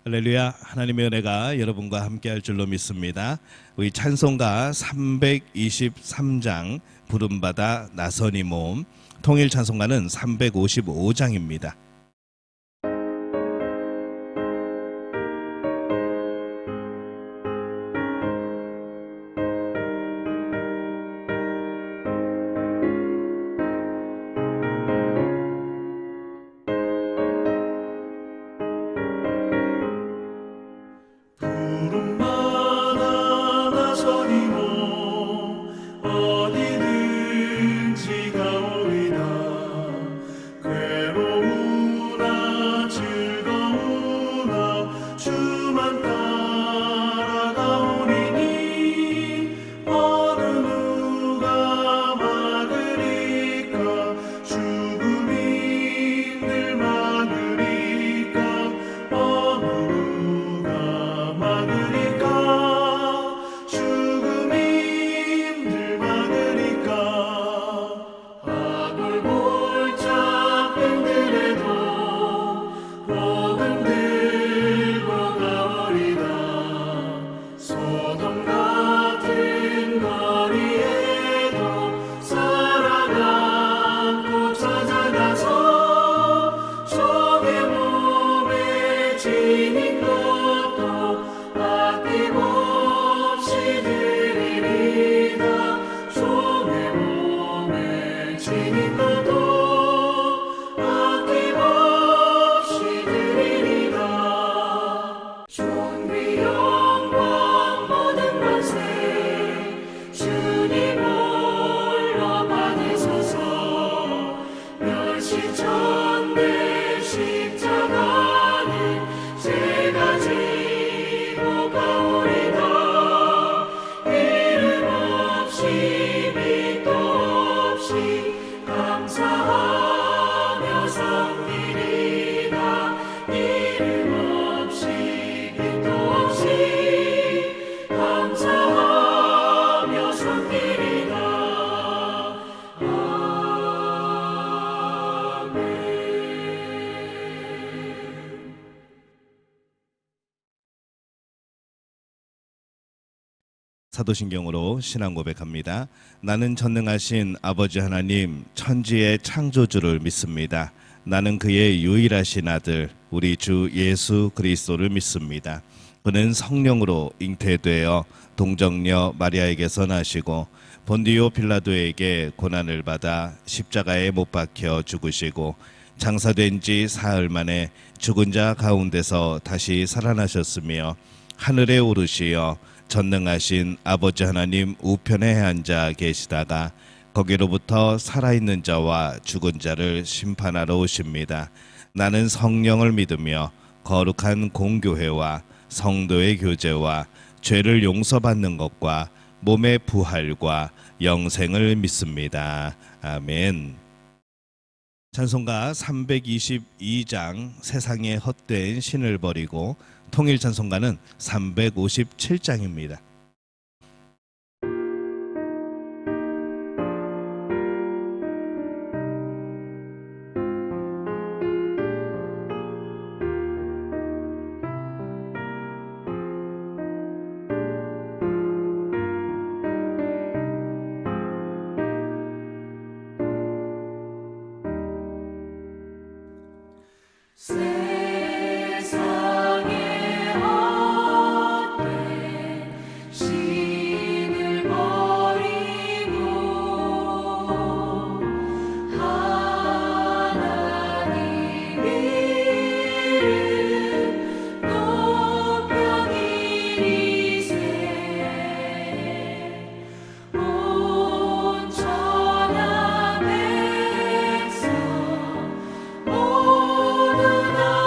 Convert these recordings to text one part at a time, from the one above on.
할렐루야. 하나님의 은혜가 여러분과 함께 할 줄로 믿습니다. 우리 찬송가 323장 부름받아 나선이 모음, 통일 찬송가는 355장입니다. 사도신경으로 신앙 고백합니다. 나는 전능하신 아버지 하나님 천지의 창조주를 믿습니다. 나는 그의 유일하신 아들 우리 주 예수 그리스도를 믿습니다. 그는 성령으로 잉태되어 동정녀 마리아에게서 나시고 본디오 빌라도에게 고난을 받아 십자가에 못 박혀 죽으시고 장사된 지 사흘 만에 죽은 자 가운데서 다시 살아나셨으며 하늘에 오르시어 전능하신 아버지 하나님 우편에 앉아 계시다가 거기로부터 살아있는 자와 죽은 자를 심판하러 오십니다. 나는 성령을 믿으며 거룩한 공교회와 성도의 교제와 죄를 용서받는 것과 몸의 부활과 영생을 믿습니다. 아멘. 찬송가 322장 세상의 헛된 신을 버리고 통일 찬송가는 357장입니다. 모두 다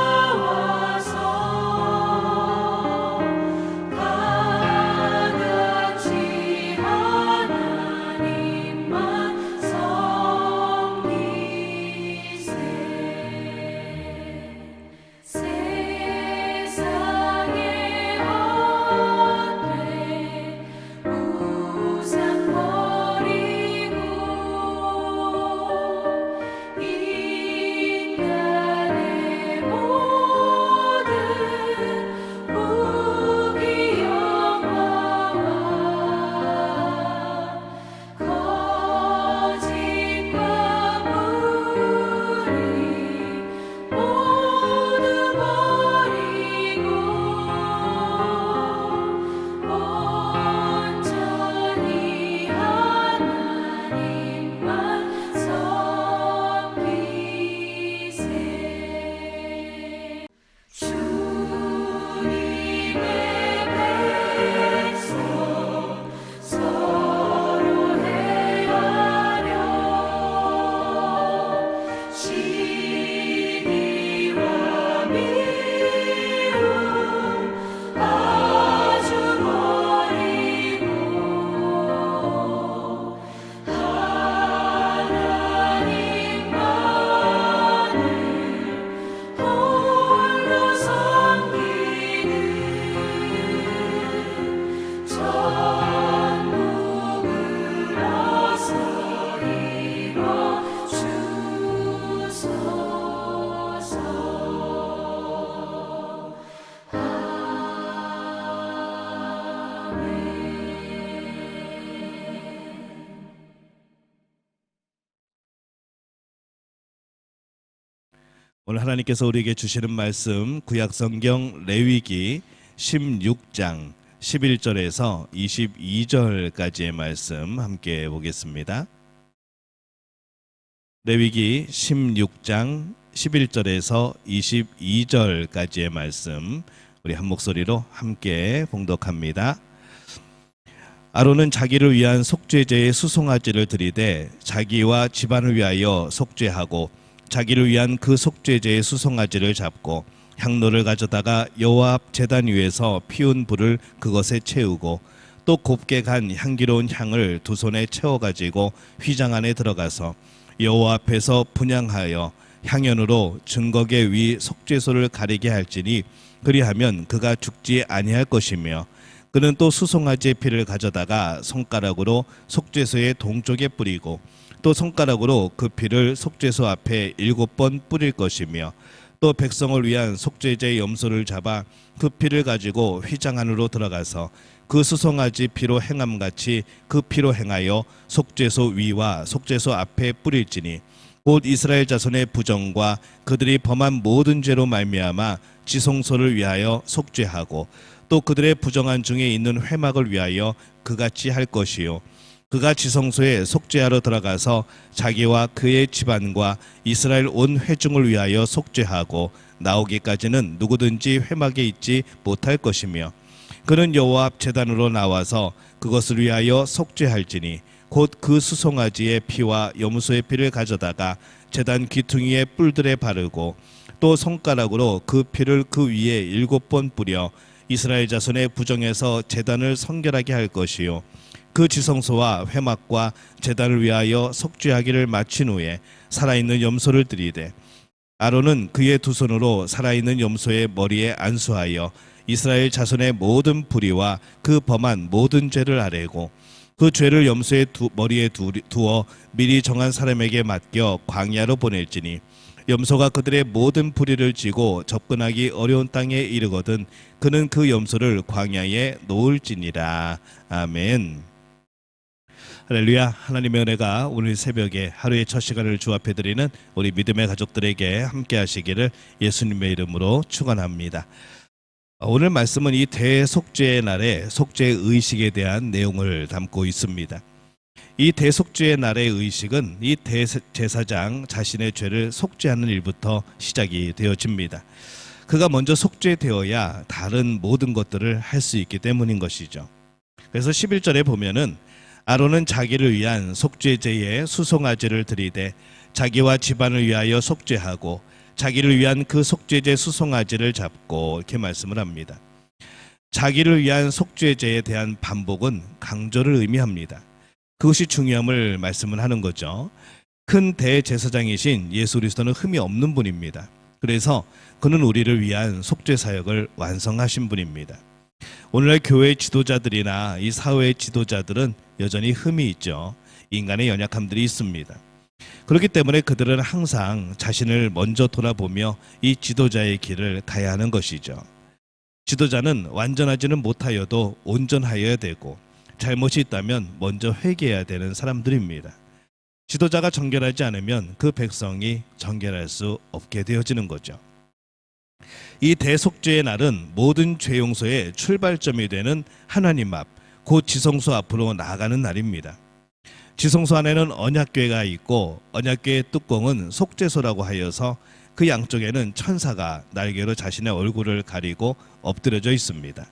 오늘 하나님께서 우리에게 주시는 말씀 구약성경 레위기 16장 11절에서 22절까지의 말씀 함께 보겠습니다. 레위기 16장 11절에서 22절까지의 말씀 우리 한 목소리로 함께 봉독합니다. 아론은 자기를 위한 속죄제의 수송아지를 드리되 자기와 집안을 위하여 속죄하고 자기를 위한 그 속죄제의 수송아지를 잡고 향로를 가져다가 여호와 앞 제단 위에서 피운 불을 그것에 채우고 또 곱게 간 향기로운 향을 두 손에 채워 가지고 휘장 안에 들어가서 여호와 앞에서 분향하여 향연으로 증거계 위 속죄소를 가리게 할지니 그리하면 그가 죽지 아니할 것이며 그는 또 수송아지의 피를 가져다가 손가락으로 속죄소의 동쪽에 뿌리고 또 손가락으로 그 피를 속죄소 앞에 7번 뿌릴 것이며 또 백성을 위한 속죄제의 염소를 잡아 그 피를 가지고 휘장 안으로 들어가서 그 수송아지 피로 행함같이 그 피로 행하여 속죄소 위와 속죄소 앞에 뿌릴지니 곧 이스라엘 자손의 부정과 그들이 범한 모든 죄로 말미암아 지성소를 위하여 속죄하고 또 그들의 부정한 중에 있는 회막을 위하여 그같이 할 것이요 그가 지성소에 속죄하러 들어가서 자기와 그의 집안과 이스라엘 온 회중을 위하여 속죄하고 나오기까지는 누구든지 회막에 있지 못할 것이며 그는 여호와 앞 제단으로 나와서 그것을 위하여 속죄할지니 곧 그 수송아지의 피와 염소의 피를 가져다가 제단 귀퉁이의 뿔들에 바르고 또 손가락으로 그 피를 그 위에 7번 뿌려 이스라엘 자손의 부정에서 제단을 성결하게 할 것이요 그 지성소와 회막과 제단을 위하여 속죄하기를 마친 후에 살아있는 염소를 드리되 아론은 그의 두 손으로 살아있는 염소의 머리에 안수하여 이스라엘 자손의 모든 불의와 그 범한 모든 죄를 아뢰고 그 죄를 염소의 머리에 두어 미리 정한 사람에게 맡겨 광야로 보낼지니 염소가 그들의 모든 불의를 지고 접근하기 어려운 땅에 이르거든 그는 그 염소를 광야에 놓을지니라. 아멘. 할렐루야. 하나님의 은혜가 오늘 새벽에 하루의 첫 시간을 주 앞에 드리는 우리 믿음의 가족들에게 함께 하시기를 예수님의 이름으로 축원합니다. 오늘 말씀은 이 대속죄의 날에 속죄 의식에 대한 내용을 담고 있습니다. 이 대속죄의 날의 의식은 이 대제사장 자신의 죄를 속죄하는 일부터 시작이 되어집니다. 그가 먼저 속죄되어야 다른 모든 것들을 할 수 있기 때문인 것이죠. 그래서 11절에 보면은 아론은 자기를 위한 속죄제의 수송아지를 드리되 자기와 집안을 위하여 속죄하고 자기를 위한 그 속죄제 수송아지를 잡고 이렇게 말씀을 합니다. 자기를 위한 속죄제에 대한 반복은 강조를 의미합니다. 그것이 중요함을 말씀을 하는 거죠. 큰 대제사장이신 예수 그리스도는 흠이 없는 분입니다. 그래서 그는 우리를 위한 속죄 사역을 완성하신 분입니다. 오늘날 교회 지도자들이나 이 사회의 지도자들은 여전히 흠이 있죠. 인간의 연약함들이 있습니다. 그렇기 때문에 그들은 항상 자신을 먼저 돌아보며 이 지도자의 길을 가야 하는 것이죠. 지도자는 완전하지는 못하여도 온전하여야 되고 잘못이 있다면 먼저 회개해야 되는 사람들입니다. 지도자가 정결하지 않으면 그 백성이 정결할 수 없게 되어지는 거죠. 이 대속죄의 날은 모든 죄 용서의 출발점이 되는 하나님 앞, 곧 지성소 앞으로 나아가는 날입니다. 지성소 안에는 언약궤가 있고 언약궤의 뚜껑은 속죄소라고 하여서 그 양쪽에는 천사가 날개로 자신의 얼굴을 가리고 엎드려져 있습니다.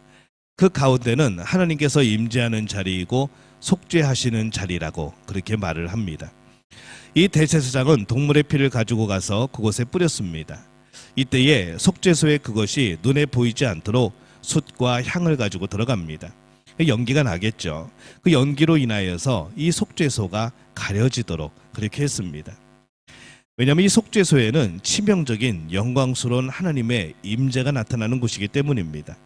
그 가운데는 하나님께서 임재하는 자리이고 속죄하시는 자리라고 그렇게 말을 합니다. 이 대제사장은 동물의 피를 가지고 가서 그곳에 뿌렸습니다. 이때에 속죄소에 그것이 눈에 보이지 않도록 숯과 향을 가지고 들어갑니다. 연기가 나겠죠. 그 연기로 인하여서 이 속죄소가 가려지도록 그렇게 했습니다. 왜냐하면 이 속죄소에는 치명적인 영광스러운 하나님의 임재가 나타나는 곳이기 때문입니다.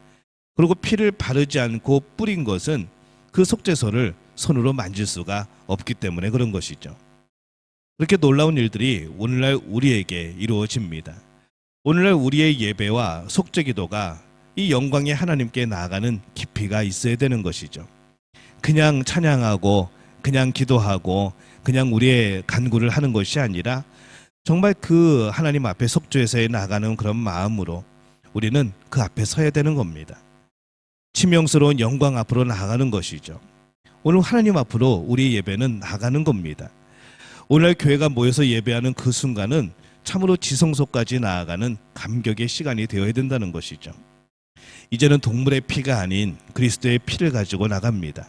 그리고 피를 바르지 않고 뿌린 것은 그 속죄소를 손으로 만질 수가 없기 때문에 그런 것이죠. 그렇게 놀라운 일들이 오늘날 우리에게 이루어집니다. 오늘날 우리의 예배와 속죄기도가 이 영광의 하나님께 나아가는 깊이가 있어야 되는 것이죠. 그냥 찬양하고 그냥 기도하고 그냥 우리의 간구를 하는 것이 아니라 정말 그 하나님 앞에 속죄해서 나가는 그런 마음으로 우리는 그 앞에 서야 되는 겁니다. 치명스러운 영광 앞으로 나가는 것이죠. 오늘 하나님 앞으로 우리 예배는 나가는 겁니다. 오늘 교회가 모여서 예배하는 그 순간은 참으로 지성소까지 나아가는 감격의 시간이 되어야 된다는 것이죠. 이제는 동물의 피가 아닌 그리스도의 피를 가지고 나갑니다.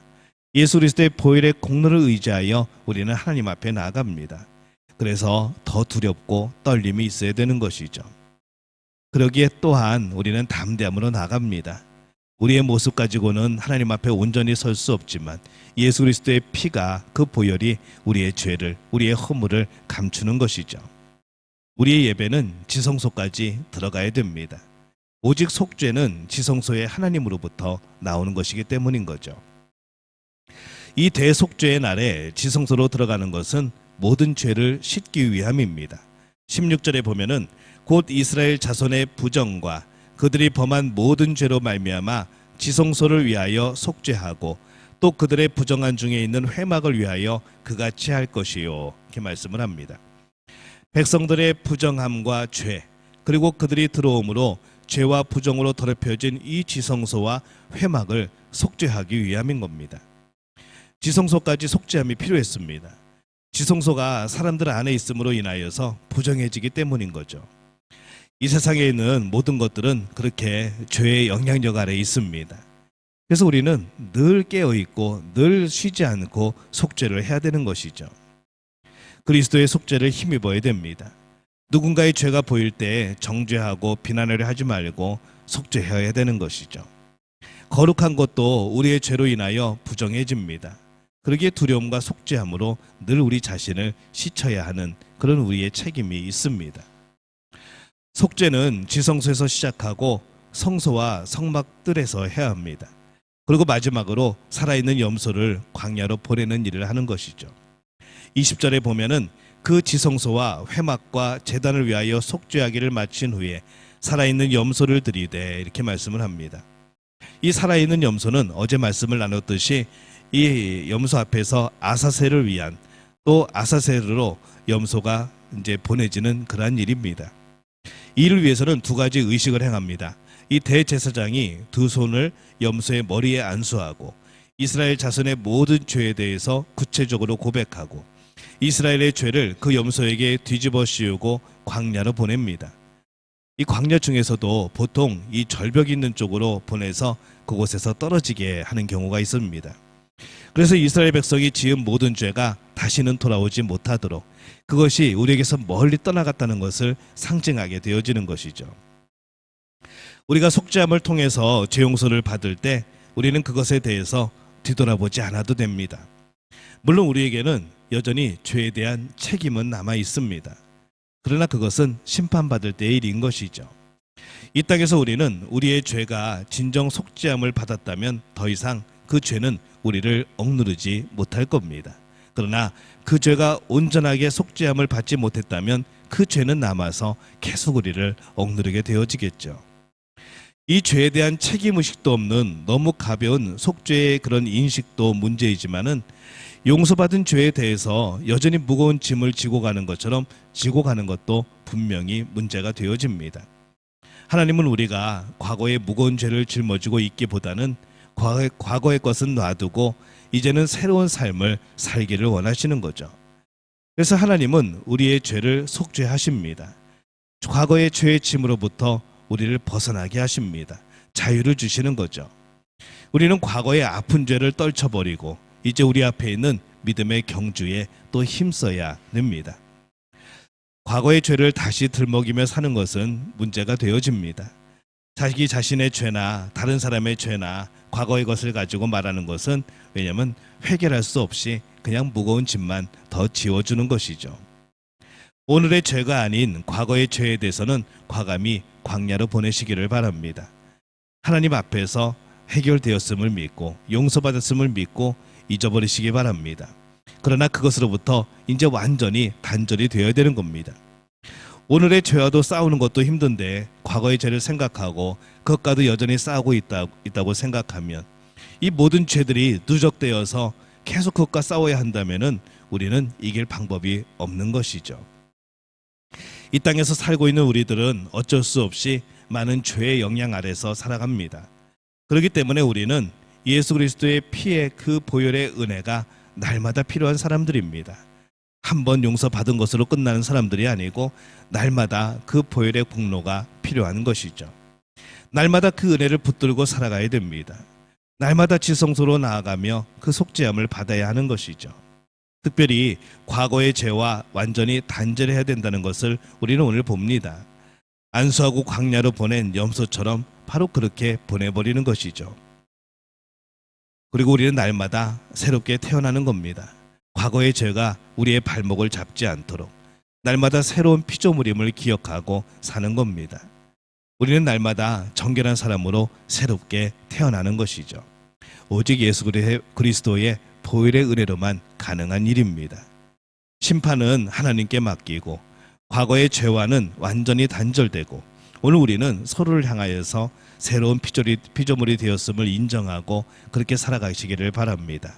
예수 그리스도의 보혈의 공로를 의지하여 우리는 하나님 앞에 나아갑니다. 그래서 더 두렵고 떨림이 있어야 되는 것이죠. 그러기에 또한 우리는 담대함으로 나갑니다. 우리의 모습 가지고는 하나님 앞에 온전히 설 수 없지만 예수 그리스도의 피가, 그 보혈이 우리의 죄를, 우리의 허물을 감추는 것이죠. 우리의 예배는 지성소까지 들어가야 됩니다. 오직 속죄는 지성소의 하나님으로부터 나오는 것이기 때문인 거죠. 이 대속죄의 날에 지성소로 들어가는 것은 모든 죄를 씻기 위함입니다. 16절에 보면은 곧 이스라엘 자손의 부정과 그들이 범한 모든 죄로 말미암아 지성소를 위하여 속죄하고 또 그들의 부정한 중에 있는 회막을 위하여 그같이 할 것이요, 이렇게 말씀을 합니다. 백성들의 부정함과 죄, 그리고 그들이 들어옴으로 죄와 부정으로 더럽혀진 이 지성소와 회막을 속죄하기 위함인 겁니다. 지성소까지 속죄함이 필요했습니다. 지성소가 사람들 안에 있음으로 인하여서 부정해지기 때문인 거죠. 이 세상에 있는 모든 것들은 그렇게 죄의 영향력 아래에 있습니다. 그래서 우리는 늘 깨어있고 늘 쉬지 않고 속죄를 해야 되는 것이죠. 그리스도의 속죄를 힘입어야 됩니다. 누군가의 죄가 보일 때 정죄하고 비난을 하지 말고 속죄해야 되는 것이죠. 거룩한 것도 우리의 죄로 인하여 부정해집니다. 그러기에 두려움과 속죄함으로 늘 우리 자신을 씻어야 하는 그런 우리의 책임이 있습니다. 속죄는 지성소에서 시작하고 성소와 성막들에서 해야 합니다. 그리고 마지막으로 살아있는 염소를 광야로 보내는 일을 하는 것이죠. 20절에 보면은 그 지성소와 회막과 제단을 위하여 속죄하기를 마친 후에 살아있는 염소를 드리되, 이렇게 말씀을 합니다. 이 살아있는 염소는 어제 말씀을 나눴듯이 이 염소 앞에서 아사셀을 위한, 또 아사셀으로 염소가 이제 보내지는 그러한 일입니다. 이를 위해서는 두 가지 의식을 행합니다. 이 대제사장이 두 손을 염소의 머리에 안수하고 이스라엘 자손의 모든 죄에 대해서 구체적으로 고백하고 이스라엘의 죄를 그 염소에게 뒤집어 씌우고 광야로 보냅니다. 이 광야 중에서도 보통 이 절벽이 있는 쪽으로 보내서 그곳에서 떨어지게 하는 경우가 있습니다. 그래서 이스라엘 백성이 지은 모든 죄가 다시는 돌아오지 못하도록 그것이 우리에게서 멀리 떠나갔다는 것을 상징하게 되어지는 것이죠. 우리가 속죄함을 통해서 죄 용서를 받을 때 우리는 그것에 대해서 뒤돌아보지 않아도 됩니다. 물론 우리에게는 여전히 죄에 대한 책임은 남아 있습니다. 그러나 그것은 심판받을 때의 일인 것이죠. 이 땅에서 우리는 우리의 죄가 진정 속죄함을 받았다면 더 이상 그 죄는 우리를 억누르지 못할 겁니다. 그러나 그 죄가 온전하게 속죄함을 받지 못했다면 그 죄는 남아서 계속 우리를 억누르게 되어지겠죠. 이 죄에 대한 책임의식도 없는 너무 가벼운 속죄의 그런 인식도 문제이지만은 용서받은 죄에 대해서 여전히 무거운 짐을 지고 가는 것처럼 지고 가는 것도 분명히 문제가 되어집니다. 하나님은 우리가 과거의 무거운 죄를 짊어지고 있기보다는 과거의 것은 놔두고 이제는 새로운 삶을 살기를 원하시는 거죠. 그래서 하나님은 우리의 죄를 속죄하십니다. 과거의 죄의 짐으로부터 우리를 벗어나게 하십니다. 자유를 주시는 거죠. 우리는 과거의 아픈 죄를 떨쳐버리고 이제 우리 앞에 있는 믿음의 경주에 또 힘써야 됩니다. 과거의 죄를 다시 들먹이며 사는 것은 문제가 되어집니다. 자기 자신의 죄나 다른 사람의 죄나 과거의 것을 가지고 말하는 것은, 왜냐하면 해결할 수 없이 그냥 무거운 짐만 더 지워주는 것이죠. 오늘의 죄가 아닌 과거의 죄에 대해서는 과감히 광야로 보내시기를 바랍니다. 하나님 앞에서 해결되었음을 믿고 용서받았음을 믿고 잊어버리시기 바랍니다. 그러나 그것으로부터 이제 완전히 단절이 되어야 되는 겁니다. 오늘의 죄와도 싸우는 것도 힘든데 과거의 죄를 생각하고 그것과도 여전히 싸우고 있다고 생각하면 이 모든 죄들이 누적되어서 계속 그것과 싸워야 한다면은 우리는 이길 방법이 없는 것이죠. 이 땅에서 살고 있는 우리들은 어쩔 수 없이 많은 죄의 영향 아래서 살아갑니다. 그렇기 때문에 우리는 예수 그리스도의 피의 그 보혈의 은혜가 날마다 필요한 사람들입니다. 한 번 용서받은 것으로 끝나는 사람들이 아니고 날마다 그 보혈의 공로가 필요한 것이죠. 날마다 그 은혜를 붙들고 살아가야 됩니다. 날마다 지성소로 나아가며 그 속죄함을 받아야 하는 것이죠. 특별히 과거의 죄와 완전히 단절해야 된다는 것을 우리는 오늘 봅니다. 안수하고 광야로 보낸 염소처럼 바로 그렇게 보내버리는 것이죠. 그리고 우리는 날마다 새롭게 태어나는 겁니다. 과거의 죄가 우리의 발목을 잡지 않도록 날마다 새로운 피조물임을 기억하고 사는 겁니다. 우리는 날마다 정결한 사람으로 새롭게 태어나는 것이죠. 오직 예수 그리스도의 보혈의 은혜로만 가능한 일입니다. 심판은 하나님께 맡기고 과거의 죄와는 완전히 단절되고 오늘 우리는 서로를 향하여서 새로운 피조물이 되었음을 인정하고 그렇게 살아가시기를 바랍니다.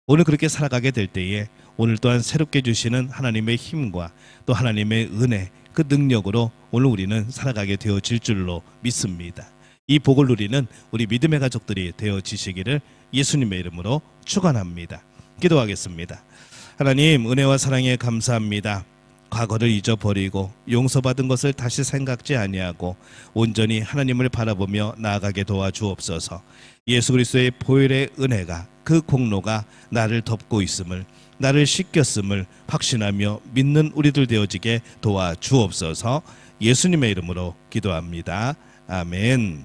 오늘 그렇게 살아가게 될 때에 오늘 또한 새롭게 주시는 하나님의 힘과 또 하나님의 은혜, 그 능력으로 오늘 우리는 살아가게 되어질 줄로 믿습니다. 이 복을 누리는 우리 믿음의 가족들이 되어지시기를 예수님의 이름으로 축원합니다. 기도하겠습니다. 하나님, 은혜와 사랑에 감사합니다. 과거를 잊어버리고 용서받은 것을 다시 생각지 아니하고 온전히 하나님을 바라보며 나아가게 도와주옵소서. 예수 그리스도의 보혈의 은혜가, 그 공로가 나를 덮고 있음을, 나를 씻겼음을 확신하며 믿는 우리들 되어지게 도와주옵소서. 예수님의 이름으로 기도합니다. 아멘.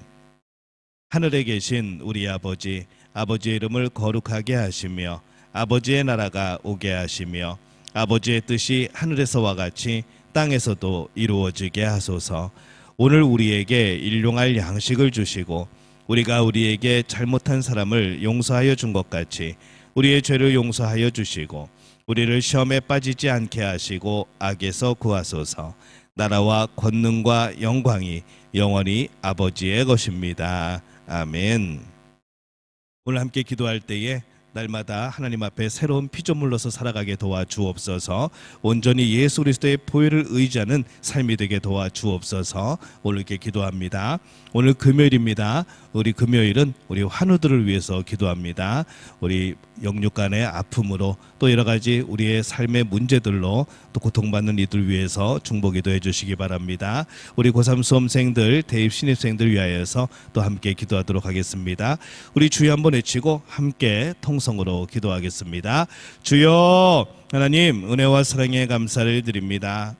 하늘에 계신 우리 아버지, 아버지의 이름을 거룩하게 하시며 아버지의 나라가 오게 하시며 아버지의 뜻이 하늘에서와 같이 땅에서도 이루어지게 하소서. 오늘 우리에게 일용할 양식을 주시고 우리가 우리에게 잘못한 사람을 용서하여 준 것 같이 우리의 죄를 용서하여 주시고 우리를 시험에 빠지지 않게 하시고 악에서 구하소서. 나라와 권능과 영광이 영원히 아버지의 것입니다. 아멘. 오늘 함께 기도할 때에 날마다 하나님 앞에 새로운 피조물로서 살아가게 도와주옵소서. 온전히 예수 그리스도의 보혈을 의지하는 삶이 되게 도와주옵소서. 오늘 이렇게 기도합니다. 오늘 금요일입니다. 우리 금요일은 우리 환우들을 위해서 기도합니다. 우리 영육간의 아픔으로 또 여러 가지 우리의 삶의 문제들로 또 고통받는 이들 위해서 중보기도해 주시기 바랍니다. 우리 고3 수험생들, 대입 신입생들 위하여서 또 함께 기도하도록 하겠습니다. 우리 주여 한번 외치고 함께 통성으로 기도하겠습니다. 주여, 하나님 은혜와 사랑에 감사를 드립니다.